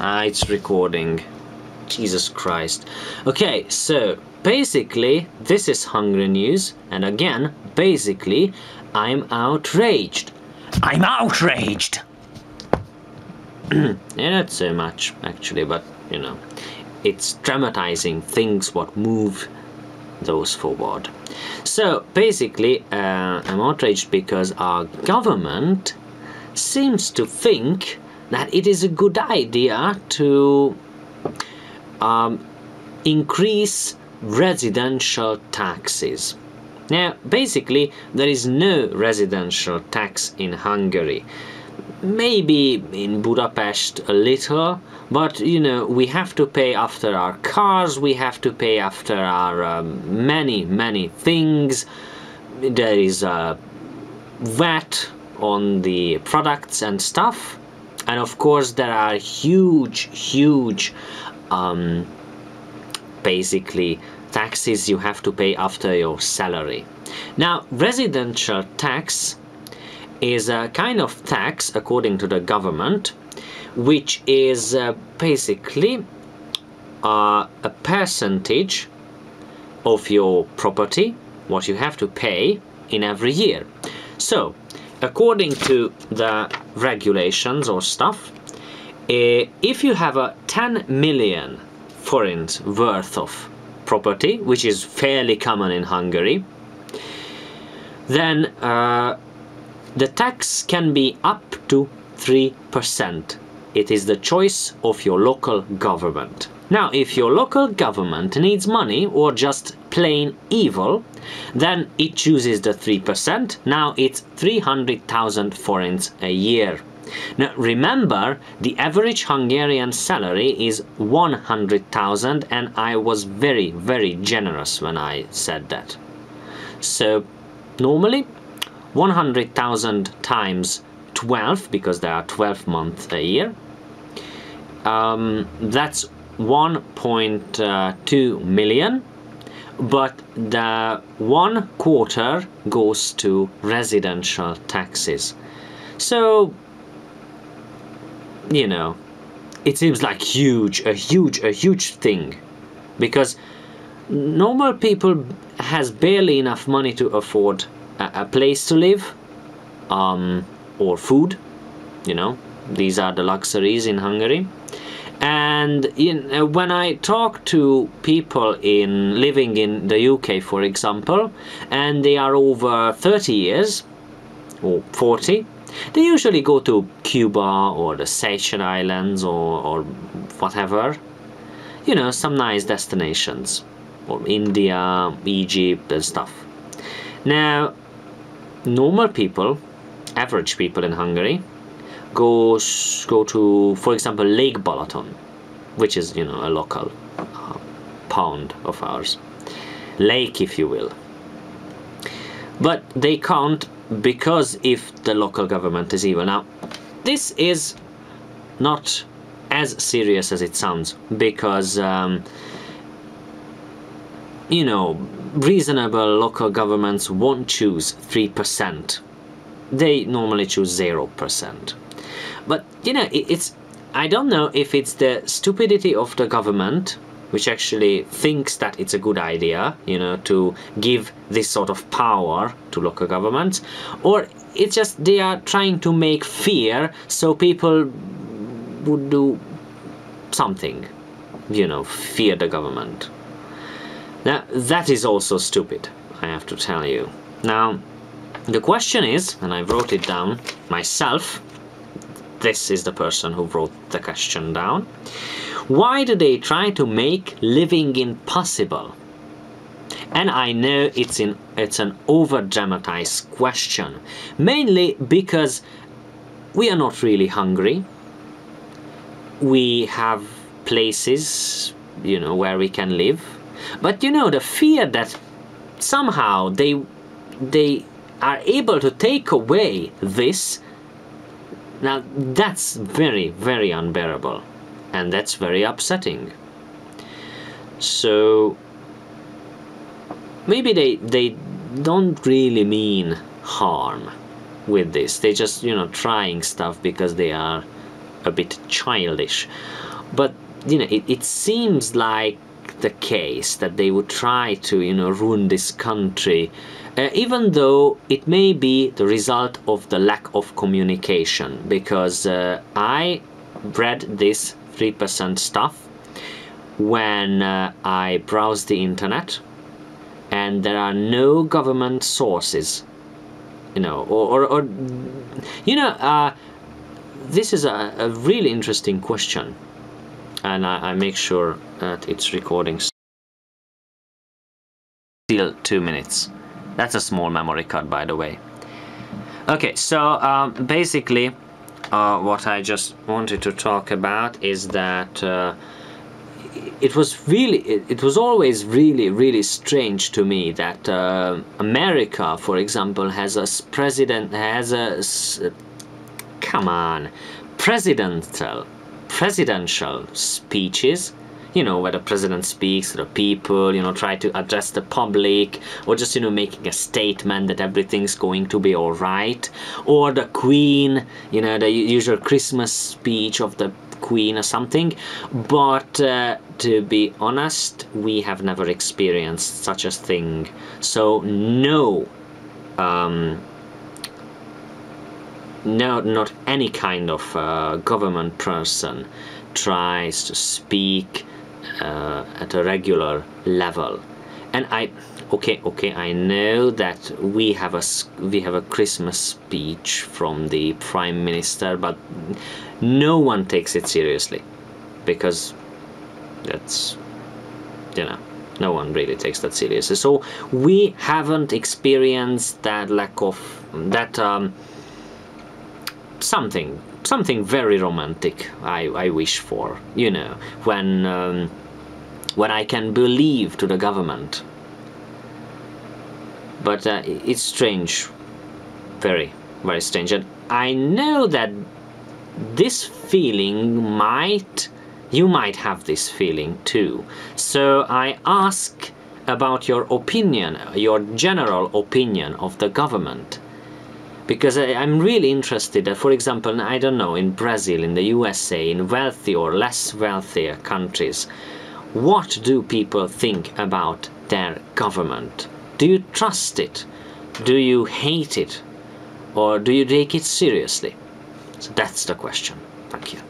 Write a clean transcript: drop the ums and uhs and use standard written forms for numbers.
It's recording. Jesus Christ. Okay, so basically this is Hungry News, and again, basically, I'm outraged. I'm outraged! Yeah, not so much actually, but you know, it's dramatizing things what move those forward. So basically, I'm outraged because our government seems to think that it is a good idea to increase residential taxes. Now, basically, there is no residential tax in Hungary. Maybe in Budapest a little, but you know, we have to pay after our cars, we have to pay after our many things. There is a VAT on the products and stuff, and of course there are huge basically taxes you have to pay after your salary. Now, residential tax is a kind of tax, according to the government, which is basically a percentage of your property, what you have to pay in every year. So, according to the regulations or stuff, if you have a 10 million forints worth of property, which is fairly common in Hungary, then the tax can be up to 3%. It is the choice of your local government. Now, if your local government needs money or just plain evil, then it chooses the 3%. Now it's 300,000 forints a year. Now remember, the average Hungarian salary is 100,000, and I was very generous when I said that. So normally 100,000 times 12, because there are 12 months a year, that's 1.2 million, but the 1/4 goes to residential taxes. So, you know, it seems like a huge thing, because normal people has barely enough money to afford a place to live, or food. You know, these are the luxuries in Hungary. And when I talk to people living in the UK, for example, and they are over 30 years or 40, they usually go to Cuba or the Seychelles Islands or whatever, you know, some nice destinations, or India, Egypt and stuff. Now, normal people, average people in Hungary, go to, for example, Lake Balaton, which is, you know, a local pond of ours, lake if you will. But they can't, because if the local government is evil. Now, this is not as serious as it sounds, because you know, reasonable local governments won't choose 3%. They normally choose 0%. But you know, I don't know if it's the stupidity of the government, which actually thinks that it's a good idea, you know, to give this sort of power to local governments, or it's just they are trying to make fear so people would do something, you know, fear the government. Now, that is also stupid, I have to tell you. Now, the question is, and I wrote it down myself, this is the person who wrote the question down. Why do they try to make living impossible? And I know it's an over-dramatized question, mainly because we are not really hungry. We have places, you know, where we can live. But you know, the fear that somehow they are able to take away this, now that's very unbearable, and that's very upsetting. So maybe they don't really mean harm with this. They just, you know, trying stuff because they are a bit childish. But you know, it seems like the case that they would try to, you know, ruin this country, even though it may be the result of the lack of communication, because I read this 3% stuff when I browsed the internet, and there are no government sources, you know, or you know, this is a really interesting question, and I make sure that it's recording. Still 2 minutes. That's a small memory card, by the way. Okay, so basically what I just wanted to talk about is that it was always really strange to me that America, for example, has a presidential speeches, you know, where the president speaks to the people, you know, try to address the public, or just, you know, making a statement that everything's going to be all right. Or the Queen, you know, the usual Christmas speech of the Queen or something. But to be honest, we have never experienced such a thing. So no, not any kind of government person tries to speak at a regular level. And I know that we have a Christmas speech from the Prime Minister, but no one takes it seriously, because that's, you know, no one really takes that seriously. So we haven't experienced that lack of that something very romantic I wish for, you know, when I can believe to the government. But it's strange, very strange. And I know that this feeling you might have this feeling too. So I ask about your opinion, your general opinion of the government. Because I'm really interested that, for example, I don't know, in Brazil, in the USA, in wealthy or less wealthier countries, what do people think about their government? Do you trust it? Do you hate it? Or do you take it seriously? So that's the question. Thank you.